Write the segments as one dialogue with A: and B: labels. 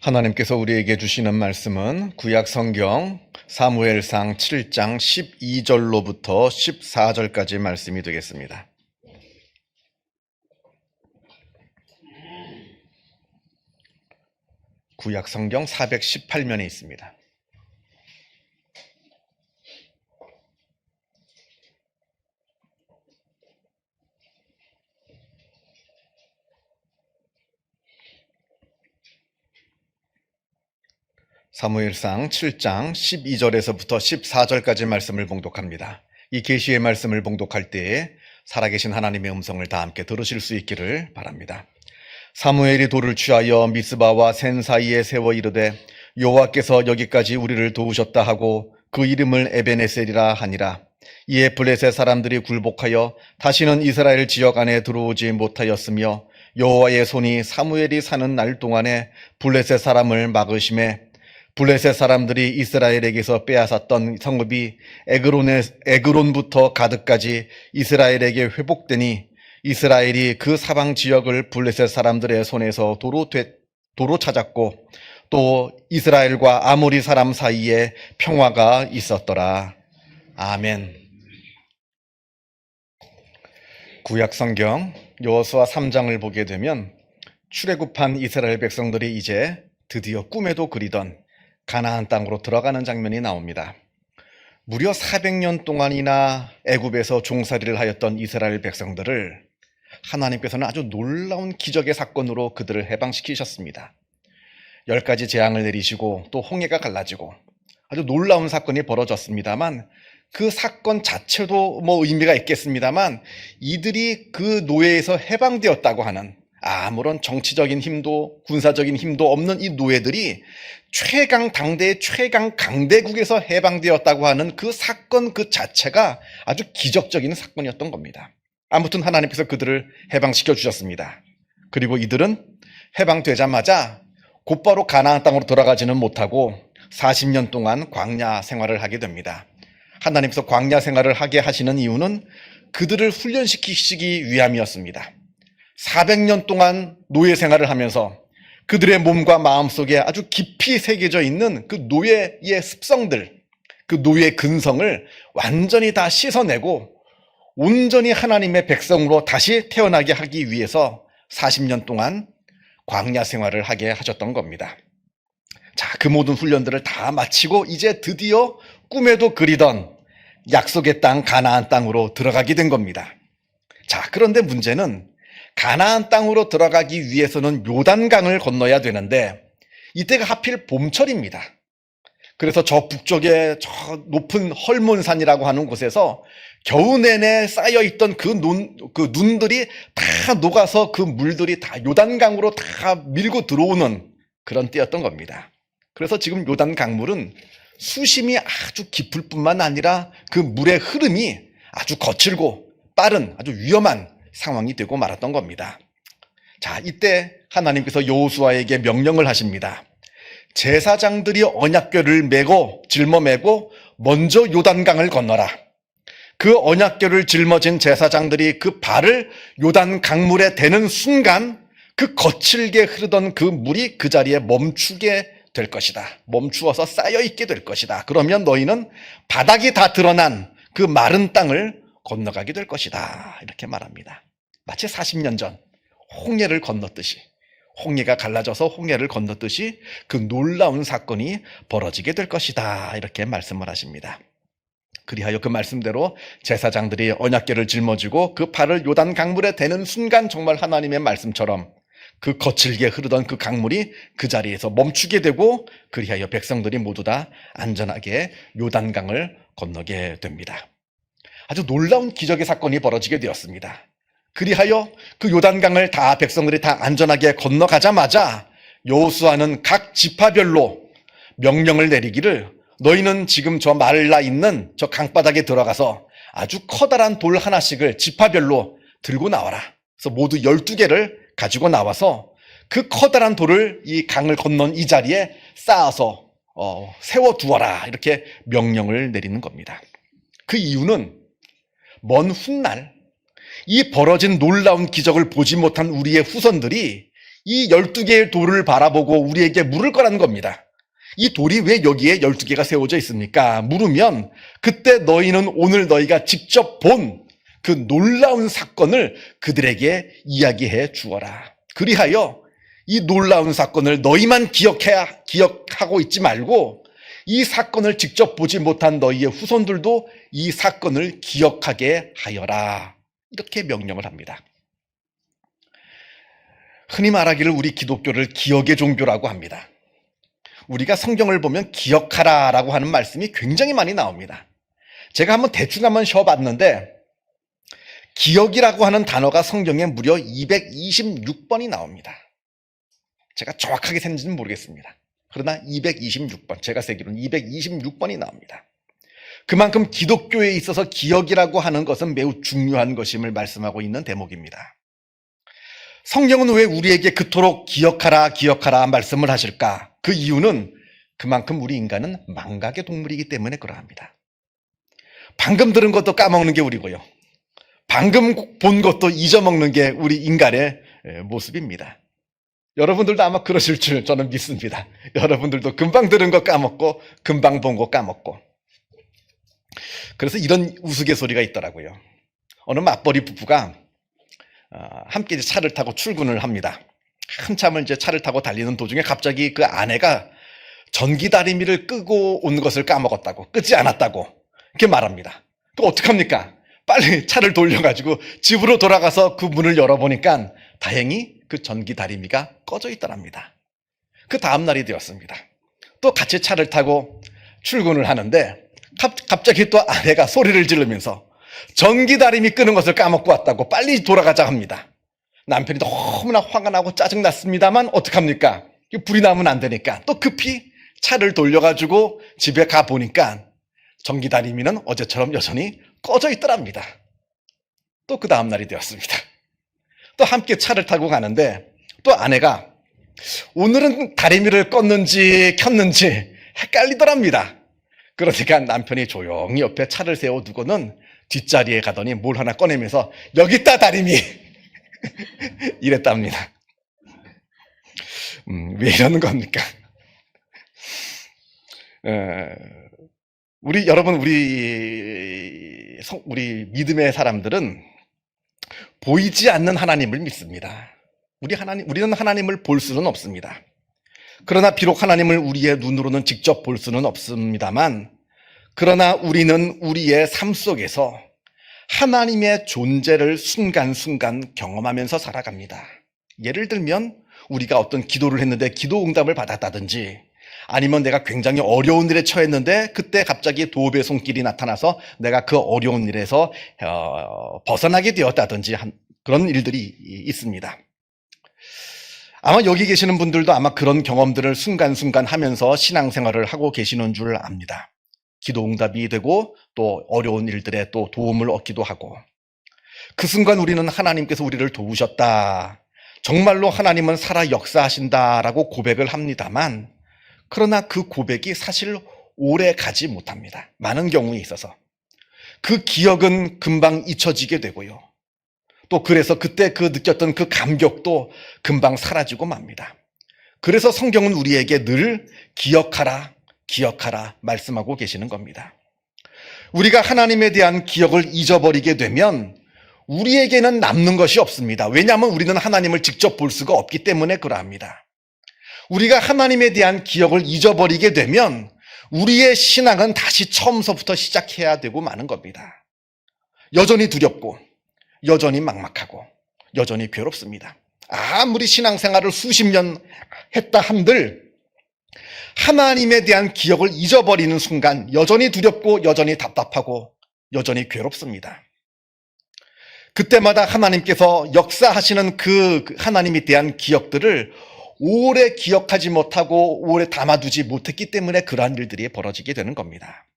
A: 하나님께서 우리에게 주시는 말씀은 구약 성경 사무엘상 7장 12절로부터 14절까지 말씀이 되겠습니다. 구약 성경 418면에 있습니다. 사무엘상 7장 12절에서부터 14절까지 말씀을 봉독합니다. 이 계시의 말씀을 봉독할 때에 살아계신 하나님의 음성을 다 함께 들으실 수 있기를 바랍니다. 사무엘이 돌을 취하여 미스바와 센 사이에 세워 이르되 여호와께서 여기까지 우리를 도우셨다 하고 그 이름을 에베네셀이라 하니라. 이에 블레셋 사람들이 굴복하여 다시는 이스라엘 지역 안에 들어오지 못하였으며 여호와의 손이 사무엘이 사는 날 동안에 블레셋 사람을 막으심에 블레셋 사람들이 이스라엘에게서 빼앗았던 성읍이 에그론부터 가드까지 이스라엘에게 회복되니 이스라엘이 그 사방 지역을 블레셋 사람들의 손에서 도로 찾았고 또 이스라엘과 아모리 사람 사이에 평화가 있었더라. 아멘. 구약 성경 여호수아 3장을 보게 되면 출애굽한 이스라엘 백성들이 이제 드디어 꿈에도 그리던 가나안 땅으로 들어가는 장면이 나옵니다. 무려 400년 동안이나 애굽에서 종살이를 하였던 이스라엘 백성들을 하나님께서는 아주 놀라운 기적의 사건으로 그들을 해방시키셨습니다. 10가지 재앙을 내리시고 또 홍해가 갈라지고 아주 놀라운 사건이 벌어졌습니다만 그 사건 자체도 의미가 있겠습니다만 이들이 그 노예에서 해방되었다고 하는 아무런 정치적인 힘도 군사적인 힘도 없는 이 노예들이 당대의 최강 강대국에서 해방되었다고 하는 그 사건 그 자체가 아주 기적적인 사건이었던 겁니다. 아무튼 하나님께서 그들을 해방시켜 주셨습니다. 그리고 이들은 해방되자마자 곧바로 가나안 땅으로 돌아가지는 못하고 40년 동안 광야 생활을 하게 됩니다. 하나님께서 광야 생활을 하게 하시는 이유는 그들을 훈련시키시기 위함이었습니다. 400년 동안 노예 생활을 하면서 그들의 몸과 마음속에 아주 깊이 새겨져 있는 그 노예의 습성들, 그 노예의 근성을 완전히 다 씻어내고 온전히 하나님의 백성으로 다시 태어나게 하기 위해서 40년 동안 광야 생활을 하게 하셨던 겁니다. 자, 그 모든 훈련들을 다 마치고 이제 드디어 꿈에도 그리던 약속의 땅 가나안 땅으로 들어가게 된 겁니다. 자, 그런데 문제는 가나안 땅으로 들어가기 위해서는 요단강을 건너야 되는데 이때가 하필 봄철입니다. 그래서 저 북쪽에 저 높은 헐몬산이라고 하는 곳에서 겨우 내내 쌓여있던 그 눈들이 다 녹아서 그 물들이 다 요단강으로 다 밀고 들어오는 그런 때였던 겁니다. 그래서 지금 요단 강물은 수심이 아주 깊을 뿐만 아니라 그 물의 흐름이 아주 거칠고 빠른 아주 위험한 상황이 되고 말았던 겁니다. 자, 이때 하나님께서 여호수아에게 명령을 하십니다. 제사장들이 언약궤를 짊어매고 먼저 요단강을 건너라. 그 언약궤를 짊어진 제사장들이 그 발을 요단 강물에 대는 순간 그 거칠게 흐르던 그 물이 그 자리에 멈추게 될 것이다. 멈추어서 쌓여있게 될 것이다. 그러면 너희는 바닥이 다 드러난 그 마른 땅을 건너가게 될 것이다. 이렇게 말합니다. 마치 40년 전 홍해를 건넜듯이, 홍해가 갈라져서 홍해를 건넜듯이 그 놀라운 사건이 벌어지게 될 것이다. 이렇게 말씀을 하십니다. 그리하여 그 말씀대로 제사장들이 언약궤를 짊어지고 그 발을 요단 강물에 대는 순간 정말 하나님의 말씀처럼 그 거칠게 흐르던 그 강물이 그 자리에서 멈추게 되고 그리하여 백성들이 모두 다 안전하게 요단강을 건너게 됩니다. 아주 놀라운 기적의 사건이 벌어지게 되었습니다. 그리하여 그 요단강을 백성들이 다 안전하게 건너가자마자 여호수아는 각 지파별로 명령을 내리기를 너희는 지금 저 말라 있는 저 강바닥에 들어가서 아주 커다란 돌 하나씩을 지파별로 들고 나와라. 그래서 모두 12개를 가지고 나와서 그 커다란 돌을 이 강을 건넌 이 자리에 쌓아서 세워두어라. 이렇게 명령을 내리는 겁니다. 그 이유는 먼 훗날 이 벌어진 놀라운 기적을 보지 못한 우리의 후손들이 이 12개의 돌을 바라보고 우리에게 물을 거라는 겁니다. 이 돌이 왜 여기에 12개가 세워져 있습니까? 물으면 그때 너희는 오늘 너희가 직접 본 그 놀라운 사건을 그들에게 이야기해 주어라. 그리하여 이 놀라운 사건을 너희만 기억하고 있지 말고 이 사건을 직접 보지 못한 너희의 후손들도 이 사건을 기억하게 하여라. 이렇게 명령을 합니다. 흔히 말하기를 우리 기독교를 기억의 종교라고 합니다. 우리가 성경을 보면 기억하라라고 하는 말씀이 굉장히 많이 나옵니다. 제가 대충 한번 쉬어봤는데 기억이라고 하는 단어가 성경에 무려 226번이 나옵니다. 제가 정확하게 셌는지는 모르겠습니다. 그러나 226번, 제가 세기로는 226번이 나옵니다. 그만큼 기독교에 있어서 기억이라고 하는 것은 매우 중요한 것임을 말씀하고 있는 대목입니다. 성경은 왜 우리에게 그토록 기억하라 말씀을 하실까? 그 이유는 그만큼 우리 인간은 망각의 동물이기 때문에 그러합니다. 방금 들은 것도 까먹는 게 우리고요. 방금 본 것도 잊어먹는 게 우리 인간의 모습입니다. 여러분들도 아마 그러실 줄 저는 믿습니다. 여러분들도 금방 들은 거 까먹고 금방 본 거 까먹고. 그래서 이런 우스갯소리가 있더라고요. 어느 맞벌이 부부가 함께 차를 타고 출근을 합니다. 한참을 차를 타고 달리는 도중에 갑자기 그 아내가 전기 다리미를 끄고 온 것을 까먹었다고, 끄지 않았다고 이렇게 말합니다. 그럼 어떡합니까? 빨리 차를 돌려가지고 집으로 돌아가서 그 문을 열어보니까 다행히 그 전기 다리미가 꺼져 있더랍니다. 그 다음 날이 되었습니다. 또 같이 차를 타고 출근을 하는데 갑자기 또 아내가 소리를 지르면서 전기 다리미 끄는 것을 까먹고 왔다고 빨리 돌아가자 합니다. 남편이 너무나 화가 나고 짜증났습니다만 어떡합니까? 불이 나면 안 되니까 또 급히 차를 돌려가지고 집에 가보니까 전기 다리미는 어제처럼 여전히 꺼져 있더랍니다. 또 그 다음 날이 되었습니다. 또 함께 차를 타고 가는데 또 아내가 오늘은 다리미를 껐는지 켰는지 헷갈리더랍니다. 그러니까 남편이 조용히 옆에 차를 세워두고는 뒷자리에 가더니 뭘 하나 꺼내면서 여기 있다 다리미 이랬답니다. 왜 이러는 겁니까? 여러분 우리 믿음의 사람들은 보이지 않는 하나님을 믿습니다. 우리는 하나님을 볼 수는 없습니다. 그러나 비록 하나님을 우리의 눈으로는 직접 볼 수는 없습니다만, 그러나 우리는 우리의 삶 속에서 하나님의 존재를 순간순간 경험하면서 살아갑니다. 예를 들면 우리가 어떤 기도를 했는데 기도 응답을 받았다든지, 아니면 내가 굉장히 어려운 일에 처했는데 그때 갑자기 도읍의 손길이 나타나서 내가 그 어려운 일에서 벗어나게 되었다든지 그런 일들이 있습니다. 아마 여기 계시는 분들도 아마 그런 경험들을 순간순간 하면서 신앙생활을 하고 계시는 줄 압니다. 기도 응답이 되고 또 어려운 일들에 또 도움을 얻기도 하고, 그 순간 우리는 하나님께서 우리를 도우셨다, 정말로 하나님은 살아 역사하신다라고 고백을 합니다만, 그러나 그 고백이 사실 오래 가지 못합니다. 많은 경우에 있어서 그 기억은 금방 잊혀지게 되고요. 또 그래서 그때 그 느꼈던 그 감격도 금방 사라지고 맙니다. 그래서 성경은 우리에게 늘 기억하라 말씀하고 계시는 겁니다. 우리가 하나님에 대한 기억을 잊어버리게 되면 우리에게는 남는 것이 없습니다. 왜냐하면 우리는 하나님을 직접 볼 수가 없기 때문에 그러합니다. 우리가 하나님에 대한 기억을 잊어버리게 되면 우리의 신앙은 다시 처음서부터 시작해야 되고 마는 겁니다. 여전히 두렵고 여전히 막막하고 여전히 괴롭습니다. 아무리 신앙생활을 수십 년 했다 한들 하나님에 대한 기억을 잊어버리는 순간 여전히 두렵고 여전히 답답하고 여전히 괴롭습니다. 그때마다 하나님께서 역사하시는 그 하나님에 대한 기억들을 오래 기억하지 못하고 오래 담아두지 못했기 때문에 그러한 일들이 벌어지게 되는 겁니다.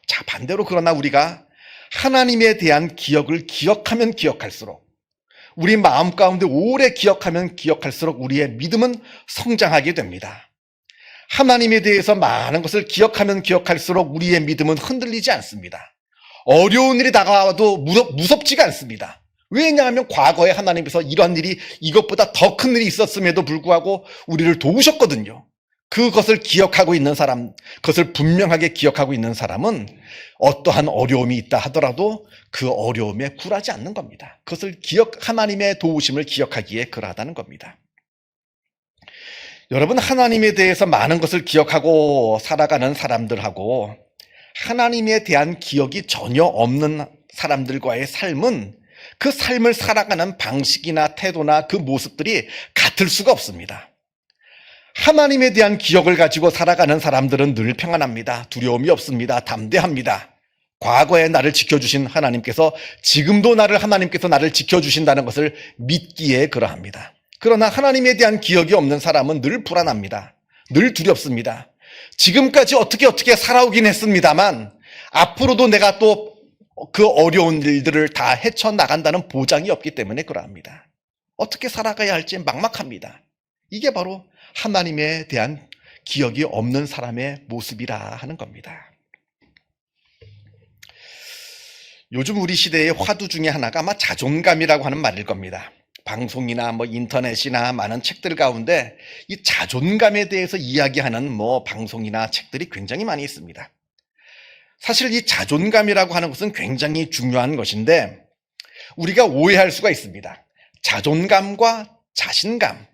A: 자, 반대로 그러나 우리가 하나님에 대한 기억을 기억하면 기억할수록, 우리 마음 가운데 오래 기억하면 기억할수록 우리의 믿음은 성장하게 됩니다. 하나님에 대해서 많은 것을 기억하면 기억할수록 우리의 믿음은 흔들리지 않습니다. 어려운 일이 다가와도 무섭지가 않습니다. 왜냐하면 과거에 하나님께서 이러한 일이 이것보다 더 큰 일이 있었음에도 불구하고 우리를 도우셨거든요. 그것을 기억하고 있는 사람, 그것을 분명하게 기억하고 있는 사람은 어떠한 어려움이 있다 하더라도 그 어려움에 굴하지 않는 겁니다. 그것을 하나님의 도우심을 기억하기에 그러하다는 겁니다. 여러분, 하나님에 대해서 많은 것을 기억하고 살아가는 사람들하고 하나님에 대한 기억이 전혀 없는 사람들과의 삶은 그 삶을 살아가는 방식이나 태도나 그 모습들이 같을 수가 없습니다. 하나님에 대한 기억을 가지고 살아가는 사람들은 늘 평안합니다. 두려움이 없습니다. 담대합니다. 과거에 나를 지켜주신 하나님께서 지금도 하나님께서 나를 지켜주신다는 것을 믿기에 그러합니다. 그러나 하나님에 대한 기억이 없는 사람은 늘 불안합니다. 늘 두렵습니다. 지금까지 어떻게 살아오긴 했습니다만 앞으로도 내가 또 그 어려운 일들을 다 헤쳐나간다는 보장이 없기 때문에 그러합니다. 어떻게 살아가야 할지 막막합니다. 이게 바로 하나님에 대한 기억이 없는 사람의 모습이라 하는 겁니다. 요즘 우리 시대의 화두 중에 하나가 아마 자존감이라고 하는 말일 겁니다. 방송이나 인터넷이나 많은 책들 가운데 이 자존감에 대해서 이야기하는 방송이나 책들이 굉장히 많이 있습니다. 사실 이 자존감이라고 하는 것은 굉장히 중요한 것인데 우리가 오해할 수가 있습니다. 자존감과 자신감,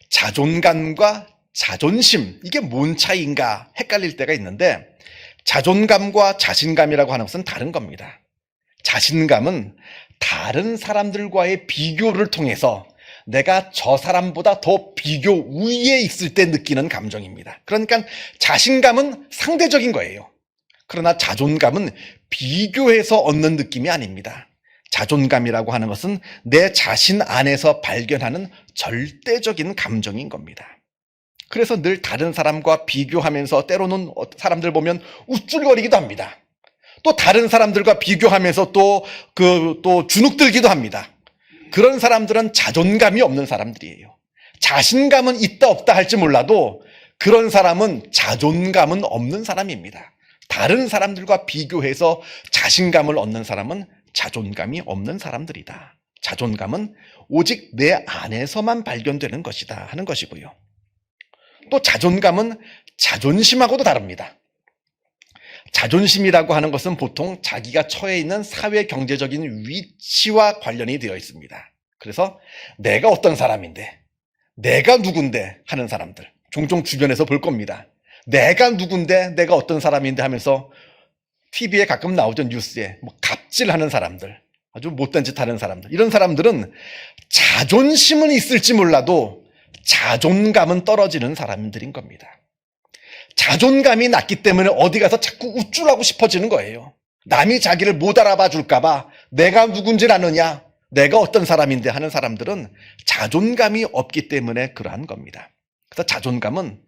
A: 자존감과 자존심, 이게 뭔 차이인가 헷갈릴 때가 있는데 자존감과 자신감이라고 하는 것은 다른 겁니다. 자신감은 다른 사람들과의 비교를 통해서 내가 저 사람보다 더 비교 우위에 있을 때 느끼는 감정입니다. 그러니까 자신감은 상대적인 거예요. 그러나 자존감은 비교해서 얻는 느낌이 아닙니다. 자존감이라고 하는 것은 내 자신 안에서 발견하는 절대적인 감정인 겁니다. 그래서 늘 다른 사람과 비교하면서 때로는 사람들 보면 우쭐거리기도 합니다. 또 다른 사람들과 비교하면서 또 주눅들기도 합니다. 그런 사람들은 자존감이 없는 사람들이에요. 자신감은 있다 없다 할지 몰라도 그런 사람은 자존감은 없는 사람입니다. 다른 사람들과 비교해서 자신감을 얻는 사람은 자존감이 없는 사람들이다. 자존감은 오직 내 안에서만 발견되는 것이다 하는 것이고요. 또 자존감은 자존심하고도 다릅니다. 자존심이라고 하는 것은 보통 자기가 처해 있는 사회 경제적인 위치와 관련이 되어 있습니다. 그래서 내가 어떤 사람인데, 내가 누군데 하는 사람들 종종 주변에서 볼 겁니다. 내가 누군데, 내가 어떤 사람인데 하면서 TV에 가끔 나오죠. 뉴스에 갑질하는 사람들, 아주 못된 짓 하는 사람들, 이런 사람들은 자존심은 있을지 몰라도 자존감은 떨어지는 사람들인 겁니다. 자존감이 낮기 때문에 어디 가서 자꾸 우쭐하고 싶어지는 거예요. 남이 자기를 못 알아봐 줄까봐 내가 누군지 아느냐, 내가 어떤 사람인데 하는 사람들은 자존감이 없기 때문에 그러한 겁니다. 그래서 자존감은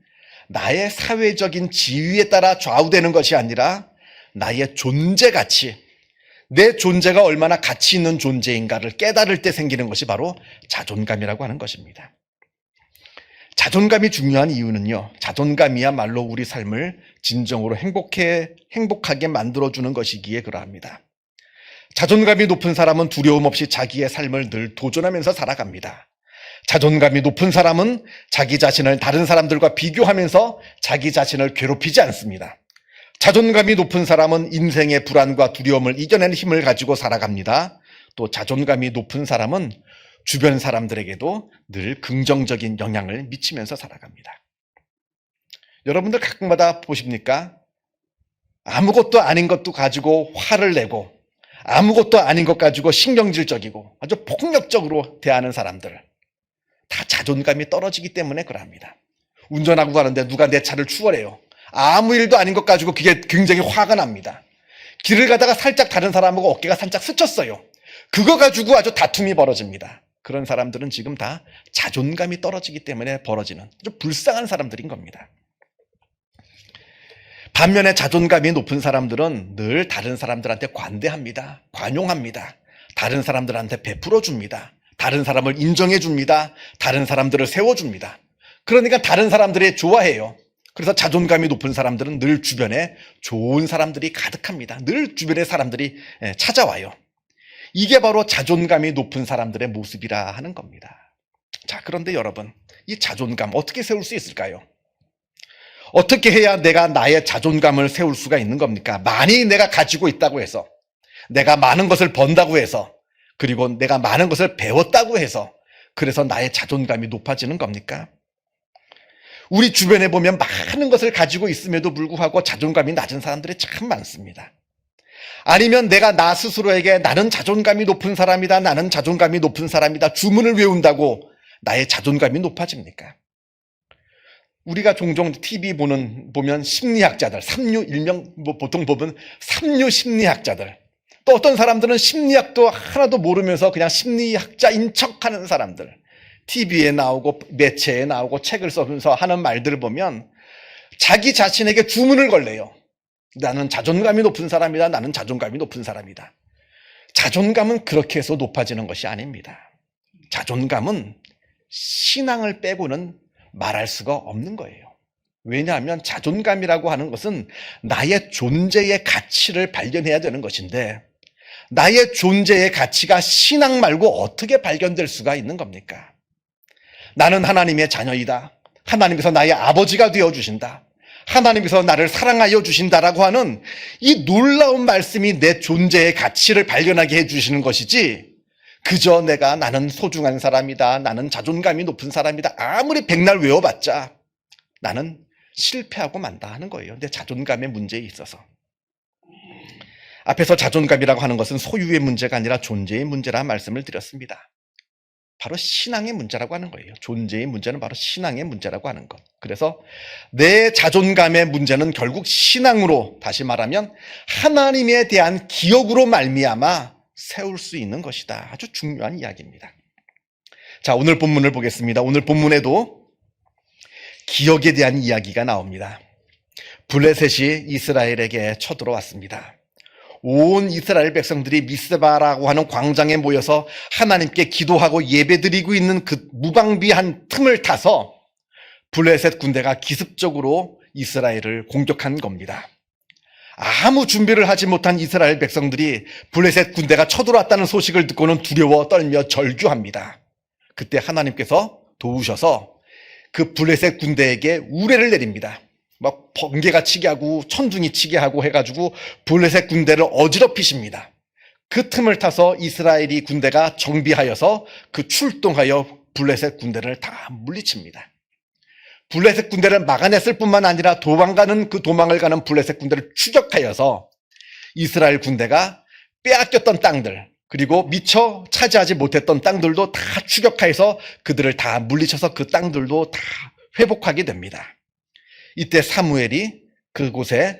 A: 나의 사회적인 지위에 따라 좌우되는 것이 아니라 나의 존재 가치, 내 존재가 얼마나 가치 있는 존재인가를 깨달을 때 생기는 것이 바로 자존감이라고 하는 것입니다. 자존감이 중요한 이유는요, 자존감이야말로 우리 삶을 진정으로 행복하게 만들어주는 것이기에 그러합니다. 자존감이 높은 사람은 두려움 없이 자기의 삶을 늘 도전하면서 살아갑니다. 자존감이 높은 사람은 자기 자신을 다른 사람들과 비교하면서 자기 자신을 괴롭히지 않습니다. 자존감이 높은 사람은 인생의 불안과 두려움을 이겨낸 힘을 가지고 살아갑니다. 또 자존감이 높은 사람은 주변 사람들에게도 늘 긍정적인 영향을 미치면서 살아갑니다. 여러분들 가끔마다 보십니까? 아무것도 아닌 것도 가지고 화를 내고 아무것도 아닌 것 가지고 신경질적이고 아주 폭력적으로 대하는 사람들, 다 자존감이 떨어지기 때문에 그럽니다. 운전하고 가는데 누가 내 차를 추월해요. 아무 일도 아닌 것 가지고 그게 굉장히 화가 납니다. 길을 가다가 살짝 다른 사람하고 어깨가 살짝 스쳤어요. 그거 가지고 아주 다툼이 벌어집니다. 그런 사람들은 지금 다 자존감이 떨어지기 때문에 벌어지는 아주 불쌍한 사람들인 겁니다. 반면에 자존감이 높은 사람들은 늘 다른 사람들한테 관대합니다. 관용합니다. 다른 사람들한테 베풀어 줍니다. 다른 사람을 인정해 줍니다. 다른 사람들을 세워줍니다. 그러니까 다른 사람들이 좋아해요. 그래서 자존감이 높은 사람들은 늘 주변에 좋은 사람들이 가득합니다. 늘 주변에 사람들이 찾아와요. 이게 바로 자존감이 높은 사람들의 모습이라 하는 겁니다. 자, 그런데 여러분, 이 자존감 어떻게 세울 수 있을까요? 어떻게 해야 내가 나의 자존감을 세울 수가 있는 겁니까? 많이 내가 가지고 있다고 해서, 내가 많은 것을 번다고 해서, 그리고 내가 많은 것을 배웠다고 해서, 그래서 나의 자존감이 높아지는 겁니까? 우리 주변에 보면 많은 것을 가지고 있음에도 불구하고 자존감이 낮은 사람들이 참 많습니다. 아니면 내가 나 스스로에게 나는 자존감이 높은 사람이다, 나는 자존감이 높은 사람이다 주문을 외운다고 나의 자존감이 높아집니까? 우리가 종종 TV 보면 심리학자들, 일명 보통 보면 삼류 심리학자들, 또 어떤 사람들은 심리학도 하나도 모르면서 그냥 심리학자인 척하는 사람들, TV에 나오고 매체에 나오고 책을 써면서 하는 말들을 보면 자기 자신에게 주문을 걸래요. 나는 자존감이 높은 사람이다, 나는 자존감이 높은 사람이다. 자존감은 그렇게 해서 높아지는 것이 아닙니다. 자존감은 신앙을 빼고는 말할 수가 없는 거예요. 왜냐하면 자존감이라고 하는 것은 나의 존재의 가치를 발견해야 되는 것인데, 나의 존재의 가치가 신앙 말고 어떻게 발견될 수가 있는 겁니까? 나는 하나님의 자녀이다, 하나님께서 나의 아버지가 되어주신다, 하나님께서 나를 사랑하여 주신다라고 하는 이 놀라운 말씀이 내 존재의 가치를 발견하게 해주시는 것이지, 그저 나는 소중한 사람이다, 나는 자존감이 높은 사람이다 아무리 백날 외워봤자 나는 실패하고 만다 하는 거예요. 내 자존감의 문제에 있어서. 앞에서 자존감이라고 하는 것은 소유의 문제가 아니라 존재의 문제라 말씀을 드렸습니다. 바로 신앙의 문제라고 하는 거예요. 존재의 문제는 바로 신앙의 문제라고 하는 것. 그래서 내 자존감의 문제는 결국 신앙으로, 다시 말하면 하나님에 대한 기억으로 말미암아 세울 수 있는 것이다. 아주 중요한 이야기입니다. 자, 오늘 본문을 보겠습니다. 오늘 본문에도 기억에 대한 이야기가 나옵니다. 블레셋이 이스라엘에게 쳐들어왔습니다. 온 이스라엘 백성들이 미스바라고 하는 광장에 모여서 하나님께 기도하고 예배드리고 있는 그 무방비한 틈을 타서 블레셋 군대가 기습적으로 이스라엘을 공격한 겁니다. 아무 준비를 하지 못한 이스라엘 백성들이 블레셋 군대가 쳐들어왔다는 소식을 듣고는 두려워 떨며 절규합니다. 그때 하나님께서 도우셔서 그 블레셋 군대에게 우레를 내립니다. 막 번개가 치게 하고 천둥이 치게 하고 해가지고 블레셋 군대를 어지럽히십니다. 그 틈을 타서 이스라엘이 군대가 정비하여서 그 출동하여 블레셋 군대를 다 물리칩니다. 블레셋 군대를 막아냈을 뿐만 아니라 도망을 가는 블레셋 군대를 추격하여서 이스라엘 군대가 빼앗겼던 땅들, 그리고 미처 차지하지 못했던 땅들도 다 추격하여서 그들을 다 물리쳐서 그 땅들도 다 회복하게 됩니다. 이때 사무엘이 그곳에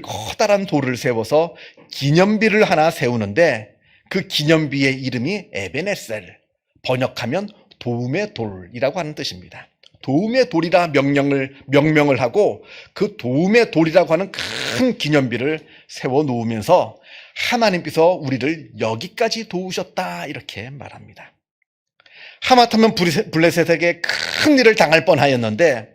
A: 커다란 돌을 세워서 기념비를 하나 세우는데, 그 기념비의 이름이 에베네셀, 번역하면 도움의 돌이라고 하는 뜻입니다. 도움의 돌이라 명명을 하고 그 도움의 돌이라고 하는 큰 기념비를 세워 놓으면서 하나님께서 우리를 여기까지 도우셨다 이렇게 말합니다. 하마터면 블레셋에게 큰 일을 당할 뻔하였는데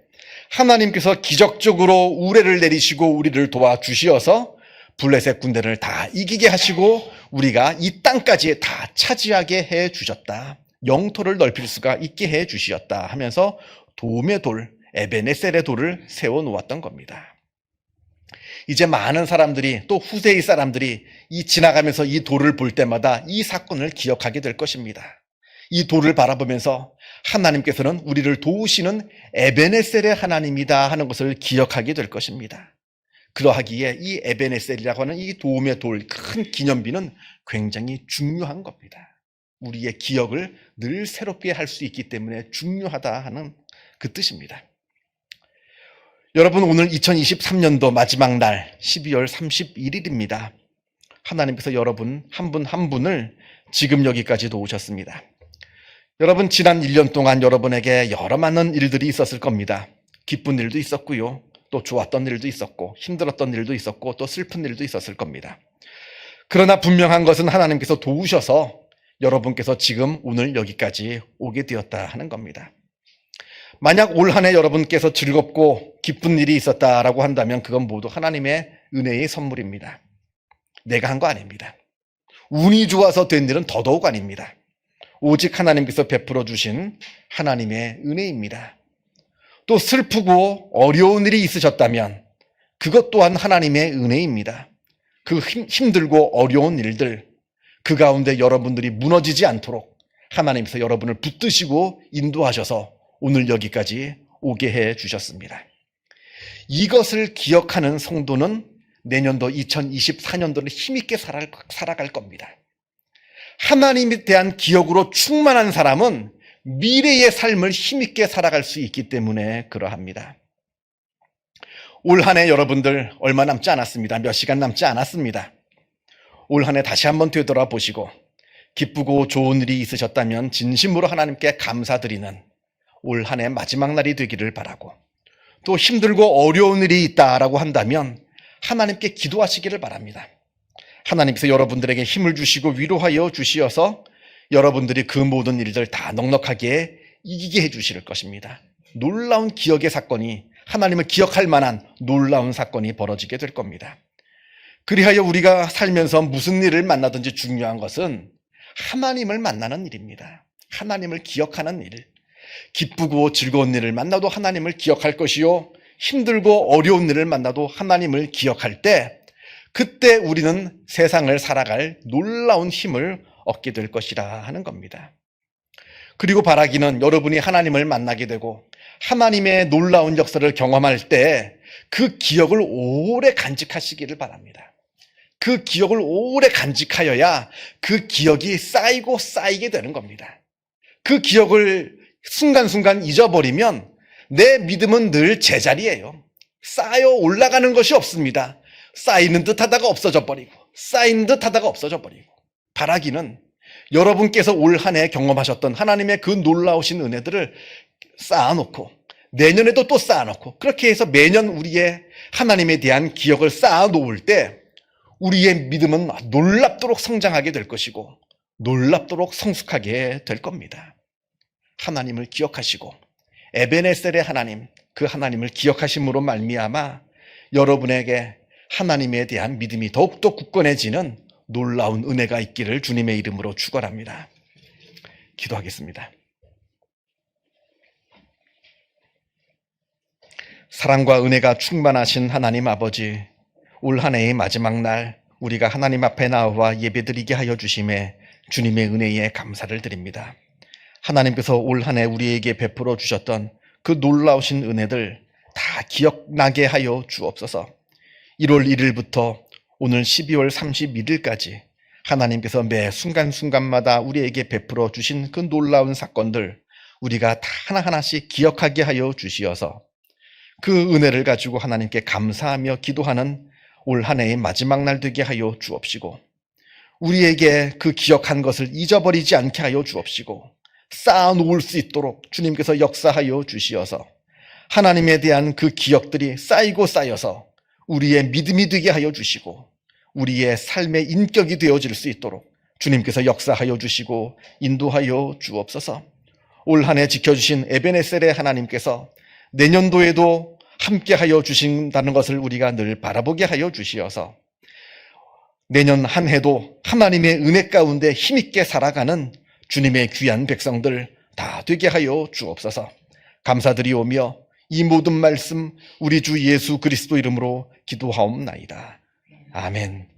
A: 하나님께서 기적적으로 우레를 내리시고 우리를 도와주시어서 블레셋 군대를 다 이기게 하시고 우리가 이 땅까지 다 차지하게 해 주셨다. 영토를 넓힐 수가 있게 해 주셨다 하면서 도움의 돌, 에베네셀의 돌을 세워 놓았던 겁니다. 이제 많은 사람들이, 또 후세의 사람들이 지나가면서 이 돌을 볼 때마다 이 사건을 기억하게 될 것입니다. 이 돌을 바라보면서 하나님께서는 우리를 도우시는 에베네셀의 하나님이다 하는 것을 기억하게 될 것입니다. 그러하기에 이 에베네셀이라고 하는 이 도움의 돌, 큰 기념비는 굉장히 중요한 겁니다. 우리의 기억을 늘 새롭게 할 수 있기 때문에 중요하다 하는 그 뜻입니다. 여러분, 오늘 2023년도 마지막 날 12월 31일입니다. 하나님께서 여러분 한 분 한 분을 지금 여기까지 도우셨습니다. 여러분, 지난 1년 동안 여러분에게 여러 많은 일들이 있었을 겁니다. 기쁜 일도 있었고요, 또 좋았던 일도 있었고, 힘들었던 일도 있었고, 또 슬픈 일도 있었을 겁니다. 그러나 분명한 것은 하나님께서 도우셔서 여러분께서 지금 오늘 여기까지 오게 되었다 하는 겁니다. 만약 올 한 해 여러분께서 즐겁고 기쁜 일이 있었다라고 한다면 그건 모두 하나님의 은혜의 선물입니다. 내가 한 거 아닙니다. 운이 좋아서 된 일은 더더욱 아닙니다. 오직 하나님께서 베풀어 주신 하나님의 은혜입니다. 또 슬프고 어려운 일이 있으셨다면 그것 또한 하나님의 은혜입니다. 그 힘들고 어려운 일들, 그 가운데 여러분들이 무너지지 않도록 하나님께서 여러분을 붙드시고 인도하셔서 오늘 여기까지 오게 해 주셨습니다. 이것을 기억하는 성도는 내년도 2024년도를 힘있게 살아갈 겁니다. 하나님에 대한 기억으로 충만한 사람은 미래의 삶을 힘있게 살아갈 수 있기 때문에 그러합니다. 올 한 해 여러분들 얼마 남지 않았습니다. 몇 시간 남지 않았습니다. 올 한 해 다시 한번 되돌아보시고 기쁘고 좋은 일이 있으셨다면 진심으로 하나님께 감사드리는 올 한 해 마지막 날이 되기를 바라고, 또 힘들고 어려운 일이 있다라고 한다면 하나님께 기도하시기를 바랍니다. 하나님께서 여러분들에게 힘을 주시고 위로하여 주시어서 여러분들이 그 모든 일들 다 넉넉하게 이기게 해 주실 것입니다. 놀라운 기억의 사건이, 하나님을 기억할 만한 놀라운 사건이 벌어지게 될 겁니다. 그리하여 우리가 살면서 무슨 일을 만나든지 중요한 것은 하나님을 만나는 일입니다. 하나님을 기억하는 일. 기쁘고 즐거운 일을 만나도 하나님을 기억할 것이요, 힘들고 어려운 일을 만나도 하나님을 기억할 때, 그때 우리는 세상을 살아갈 놀라운 힘을 얻게 될 것이라 하는 겁니다. 그리고 바라기는 여러분이 하나님을 만나게 되고 하나님의 놀라운 역사를 경험할 때 그 기억을 오래 간직하시기를 바랍니다. 그 기억을 오래 간직하여야 그 기억이 쌓이고 쌓이게 되는 겁니다. 그 기억을 순간순간 잊어버리면 내 믿음은 늘 제자리예요. 쌓여 올라가는 것이 없습니다. 쌓이는 듯 하다가 없어져 버리고, 쌓이는 듯 하다가 없어져 버리고. 바라기는 여러분께서 올 한 해 경험하셨던 하나님의 그 놀라우신 은혜들을 쌓아놓고 내년에도 또 쌓아놓고, 그렇게 해서 매년 우리의 하나님에 대한 기억을 쌓아놓을 때 우리의 믿음은 놀랍도록 성장하게 될 것이고 놀랍도록 성숙하게 될 겁니다. 하나님을 기억하시고 에베네셀의 하나님, 그 하나님을 기억하심으로 말미암아 여러분에게 하나님에 대한 믿음이 더욱더 굳건해지는 놀라운 은혜가 있기를 주님의 이름으로 축원합니다. 기도하겠습니다. 사랑과 은혜가 충만하신 하나님 아버지, 올 한 해의 마지막 날 우리가 하나님 앞에 나와 예배드리게 하여 주심에 주님의 은혜에 감사를 드립니다. 하나님께서 올 한 해 우리에게 베풀어 주셨던 그 놀라우신 은혜들 다 기억나게 하여 주옵소서. 1월 1일부터 오늘 12월 31일까지 하나님께서 매 순간순간마다 우리에게 베풀어 주신 그 놀라운 사건들 우리가 다 하나하나씩 기억하게 하여 주시어서 그 은혜를 가지고 하나님께 감사하며 기도하는 올 한 해의 마지막 날 되게 하여 주옵시고, 우리에게 그 기억한 것을 잊어버리지 않게 하여 주옵시고 쌓아놓을 수 있도록 주님께서 역사하여 주시어서 하나님에 대한 그 기억들이 쌓이고 쌓여서 우리의 믿음이 되게 하여 주시고 우리의 삶의 인격이 되어질 수 있도록 주님께서 역사하여 주시고 인도하여 주옵소서. 올 한 해 지켜주신 에베네셀의 하나님께서 내년도에도 함께하여 주신다는 것을 우리가 늘 바라보게 하여 주시어서 내년 한 해도 하나님의 은혜 가운데 힘있게 살아가는 주님의 귀한 백성들 다 되게 하여 주옵소서. 감사드리오며 이 모든 말씀 우리 주 예수 그리스도 이름으로 기도하옵나이다. 아멘.